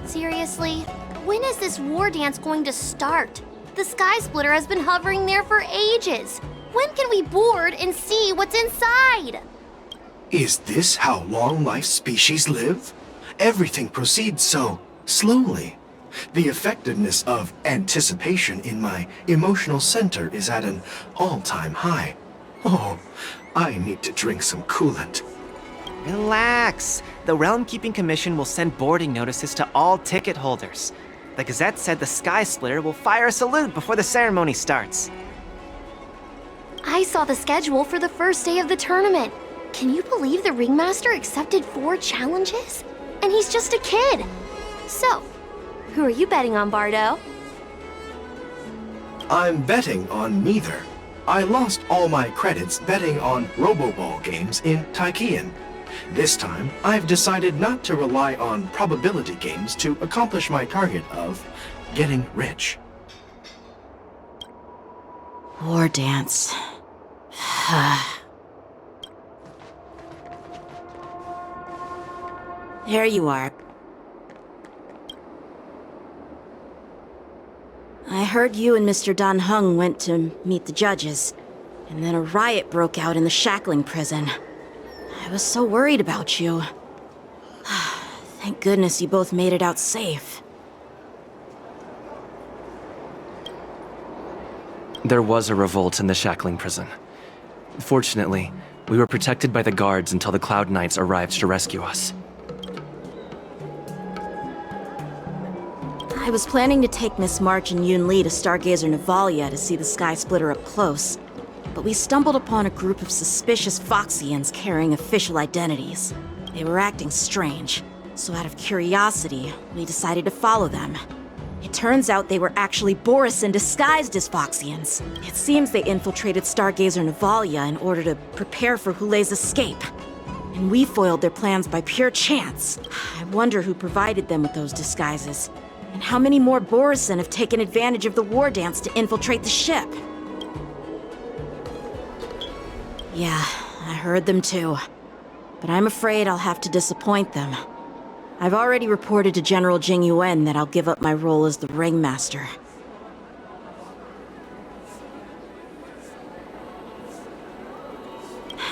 Seriously? When is this war dance going to start? The Sky Splitter has been hovering there for ages. When can we board and see what's inside? Is this how long-life species live? Everything proceeds so slowly. The effectiveness of anticipation in my emotional center is at an all-time high. Oh, I need to drink some coolant. Relax. The Realm Keeping Commission will send boarding notices to all ticket holders. The Gazette said the Sky Splitter will fire a salute before the ceremony starts. I saw the schedule for the first day of the tournament. Can you believe the Ringmaster accepted 4 challenges? And he's just a kid. So, who are you betting on, Bardo? I'm betting on neither. I lost all my credits betting on Roboball games in Taikian. This time, I've decided not to rely on probability games to accomplish my target of getting rich. War dance. There you are. I heard you and Mr. Dan Heng went to meet the judges, and then a riot broke out in the shackling prison. I was so worried about you. Thank goodness you both made it out safe. There was a revolt in the shackling prison. Fortunately, we were protected by the guards until the Cloud Knights arrived to rescue us. I was planning to take Miss March and Yun Li to Stargazer Navalia to see the Sky Splitter up close, but we stumbled upon a group of suspicious Foxians carrying official identities. They were acting strange, so out of curiosity, we decided to follow them. It turns out they were actually Borisin disguised as Foxians. It seems they infiltrated Stargazer Navalia in order to prepare for Hulei's escape. And we foiled their plans by pure chance. I wonder who provided them with those disguises. And how many more Borisin have taken advantage of the war dance to infiltrate the ship? Yeah, I heard them too. But I'm afraid I'll have to disappoint them. I've already reported to General Jing Yuan that I'll give up my role as the Ringmaster.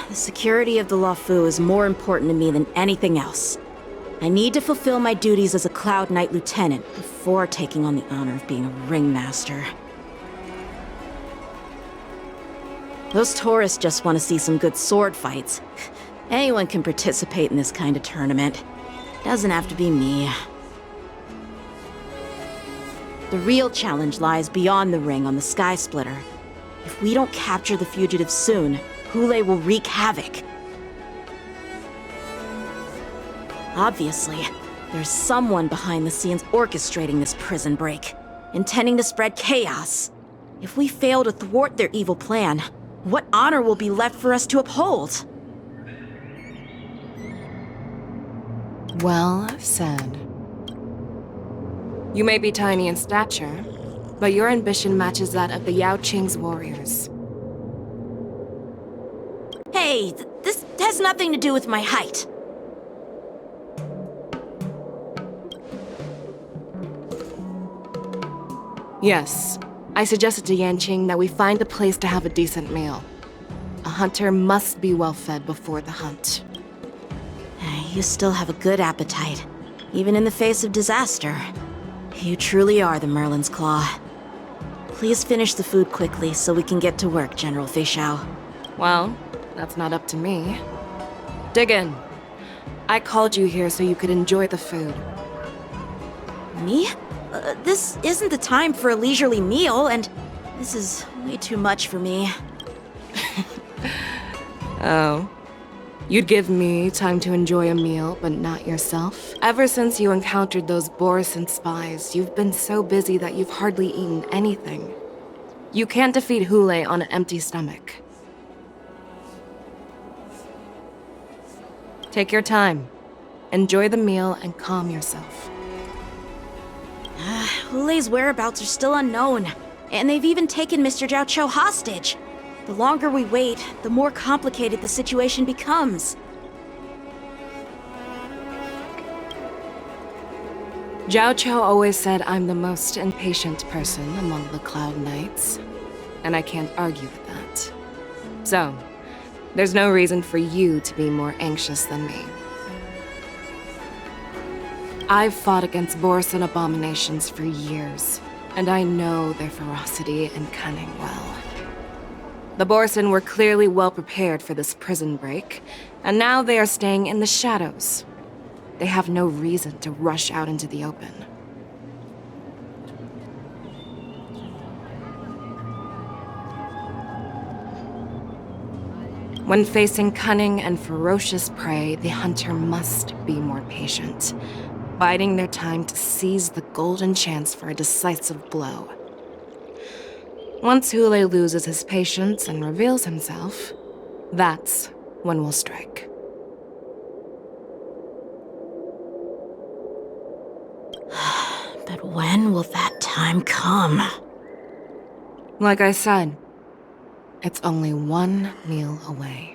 The security of the Luofu is more important to me than anything else. I need to fulfill my duties as a Cloud Knight Lieutenant before taking on the honor of being a Ringmaster. Those tourists just want to see some good sword fights. Anyone can participate in this kind of tournament. Doesn't have to be me. The real challenge lies beyond the ring on the Sky Splitter. If we don't capture the fugitives soon, Hulei will wreak havoc. Obviously, there's someone behind the scenes orchestrating this prison break, intending to spread chaos. If we fail to thwart their evil plan, what honor will be left for us to uphold? Well said. You may be tiny in stature, but your ambition matches that of the Yao Qing's warriors. Hey, this has nothing to do with my height. Yes, I suggested to Yanqing that we find a place to have a decent meal. A hunter must be well fed before the hunt. You still have a good appetite, even in the face of disaster. You truly are the Merlin's Claw. Please finish the food quickly so we can get to work, General Feixiao. Well, that's not up to me. Dig in. I called you here so you could enjoy the food. Me? This isn't the time for a leisurely meal, and this is way too much for me. Oh. You'd give me time to enjoy a meal, but not yourself? Ever since you encountered those Borisin spies, you've been so busy that you've hardly eaten anything. You can't defeat Hulei on an empty stomach. Take your time. Enjoy the meal and calm yourself. Hulei's whereabouts are still unknown, and they've even taken Mr. Zhao Cho hostage. The longer we wait, the more complicated the situation becomes. Zhao Cho always said I'm the most impatient person among the Cloud Knights, and I can't argue with that. So, there's no reason for you to be more anxious than me. I've fought against Borson abominations for years, and I know their ferocity and cunning well. The Borson were clearly well prepared for this prison break, and now they are staying in the shadows. They have no reason to rush out into the open. When facing cunning and ferocious prey, the hunter must be more patient, biding their time to seize the golden chance for a decisive blow. Once Hulei loses his patience and reveals himself, that's when we'll strike. But when will that time come? Like I said, it's only one meal away.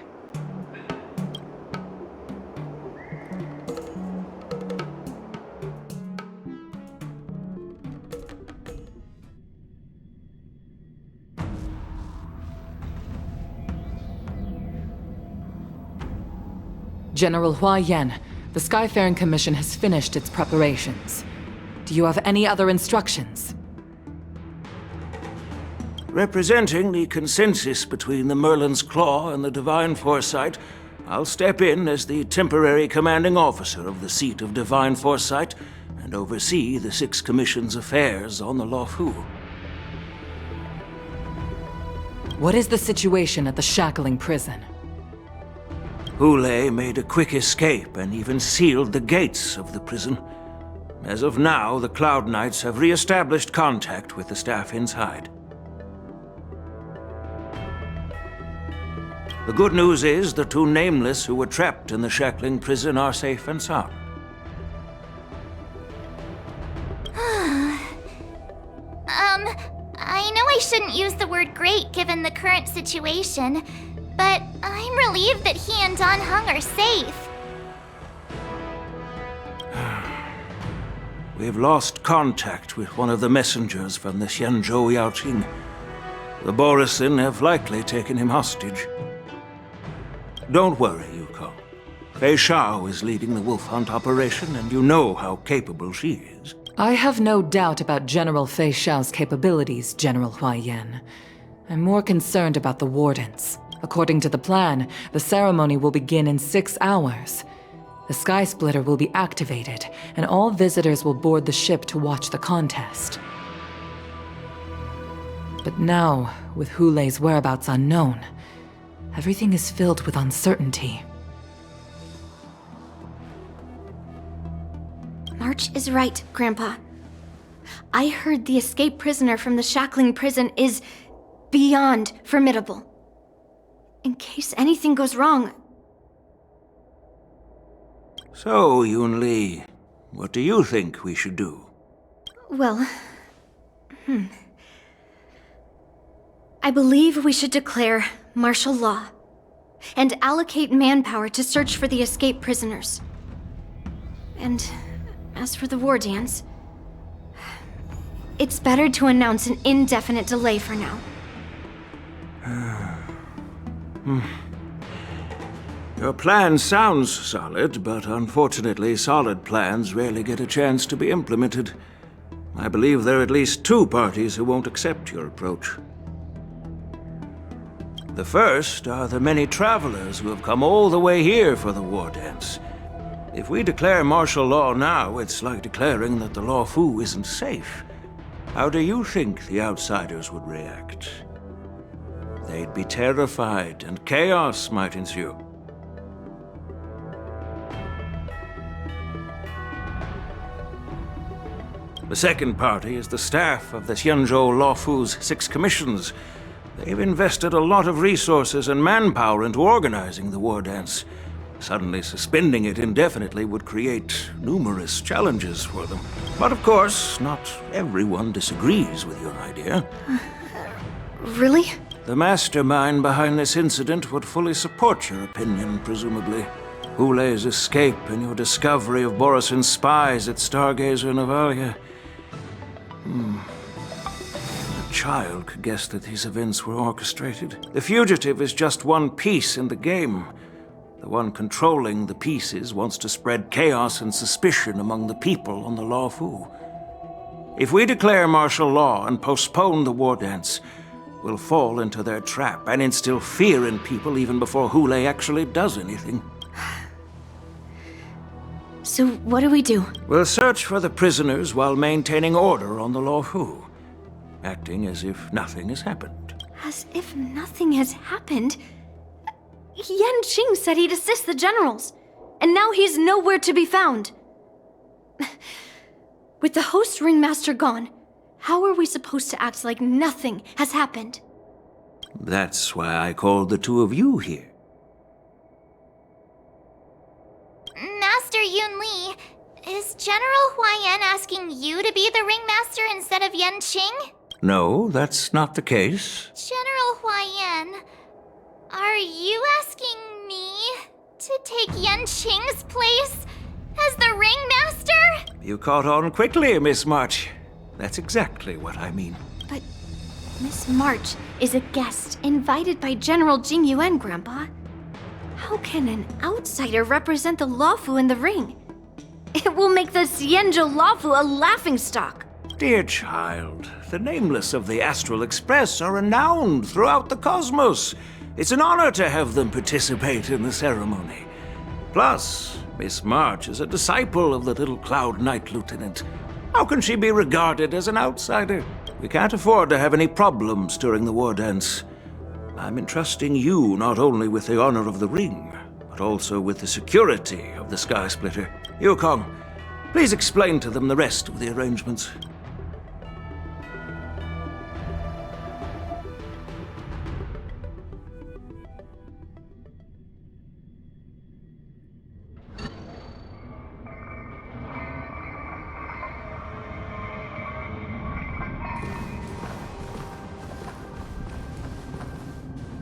General Hua Yan, the Skyfaring Commission has finished its preparations. Do you have any other instructions? Representing the consensus between the Merlin's Claw and the Divine Foresight, I'll step in as the temporary commanding officer of the seat of Divine Foresight and oversee the Six Commission's affairs on the Luofu. What is the situation at the Shackling prison? Hulei made a quick escape and even sealed the gates of the prison. As of now, the Cloud Knights have re-established contact with the staff inside. The good news is the two Nameless who were trapped in the Shackling prison are safe and sound. I know I shouldn't use the word great given the current situation, but I'm relieved that he and Don Hung are safe. We've lost contact with one of the messengers from the Xianzhou Yaoqing. The Borison have likely taken him hostage. Don't worry, Yuko. Fei Shao is leading the wolf hunt operation, and you know how capable she is. I have no doubt about General Fei Shao's capabilities, General Hua Yan. I'm more concerned about the Wardens. According to the plan, the ceremony will begin in 6 hours. The Sky Splitter will be activated, and all visitors will board the ship to watch the contest. But now, with Hulei's whereabouts unknown, everything is filled with uncertainty. March is right, Grandpa. I heard the escaped prisoner from the Shackling prison is beyond formidable. In case anything goes wrong. So, Yun-Li, what do you think we should do? Well, I believe we should declare martial law and allocate manpower to search for the escaped prisoners. And as for the war dance, it's better to announce an indefinite delay for now. Your plan sounds solid, but unfortunately solid plans rarely get a chance to be implemented. I believe there are at least 2 parties who won't accept your approach. The first are the many travelers who have come all the way here for the war dance. If we declare martial law now, it's like declaring that the Luofu isn't safe. How do you think the outsiders would react? They'd be terrified, and chaos might ensue. The second party is the staff of the Xianzhou Luofu's 6 commissions. They've invested a lot of resources and manpower into organizing the war dance. Suddenly suspending it indefinitely would create numerous challenges for them. But of course, not everyone disagrees with your idea. Really? The mastermind behind this incident would fully support your opinion, presumably. Hule's escape and your discovery of Borisin's spies at Stargazer Navalia. A child could guess that these events were orchestrated. The fugitive is just one piece in the game. The one controlling the pieces wants to spread chaos and suspicion among the people on the Lawfu. If we declare martial law and postpone the war dance, we'll fall into their trap and instill fear in people even before Hule actually does anything. So what do we do? We'll search for the prisoners while maintaining order on the Lawfu, acting as if nothing has happened. As if nothing has happened? Yanqing said he'd assist the generals, and now he's nowhere to be found. With the host ringmaster gone, how are we supposed to act like nothing has happened? That's why I called the two of you here. Master Yunli, is General Huaiyan asking you to be the ringmaster instead of Yanqing? No, that's not the case. General Huaiyan, are you asking me to take Yanqing's place as the ringmaster? You caught on quickly, Miss March. That's exactly what I mean. But Miss March is a guest invited by General Jing Yuan, Grandpa. How can an outsider represent the Lawfu in the ring? It will make the Xianzhou Lawfu a laughingstock. Dear child, the nameless of the Astral Express are renowned throughout the cosmos. It's an honor to have them participate in the ceremony. Plus, Miss March is a disciple of the little Cloud Knight Lieutenant. How can she be regarded as an outsider? We can't afford to have any problems during the war dance. I'm entrusting you not only with the honor of the ring, but also with the security of the Sky Splitter. Yukong, please explain to them the rest of the arrangements.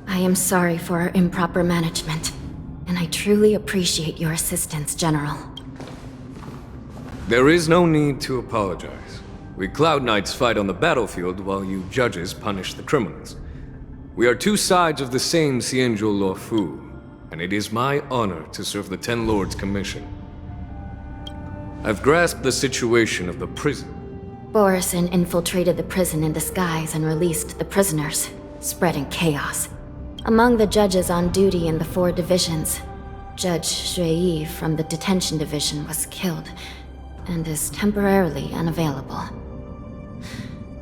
I am sorry for our improper management, and I truly appreciate your assistance, General. There is no need to apologize. We Cloud Knights fight on the battlefield while you judges punish the criminals. We are two sides of the same Xianzhou Luofu, and it is my honor to serve the Ten Lords' commission. I've grasped the situation of the prison. Borisin infiltrated the prison in disguise and released the prisoners, spreading chaos. Among the judges on duty in the 4 divisions, Judge Shui from the detention division was killed and is temporarily unavailable.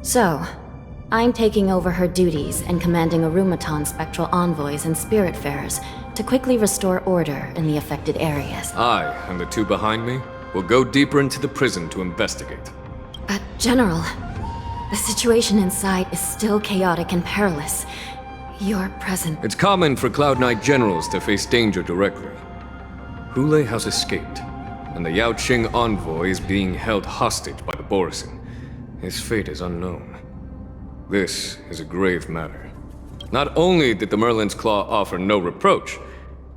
So, I'm taking over her duties and commanding Arumaton spectral envoys and spiritfarers to quickly restore order in the affected areas. I, and the two behind me, will go deeper into the prison to investigate. But, General, the situation inside is still chaotic and perilous. Your presence... It's common for Cloud Knight generals to face danger directly. Hule has escaped, and the Yaoqing envoy is being held hostage by the Borisin. His fate is unknown. This is a grave matter. Not only did the Merlin's Claw offer no reproach,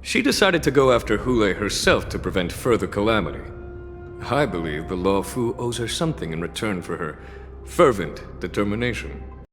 she decided to go after Hule herself to prevent further calamity. I believe the Luofu owes her something in return for her fervent determination.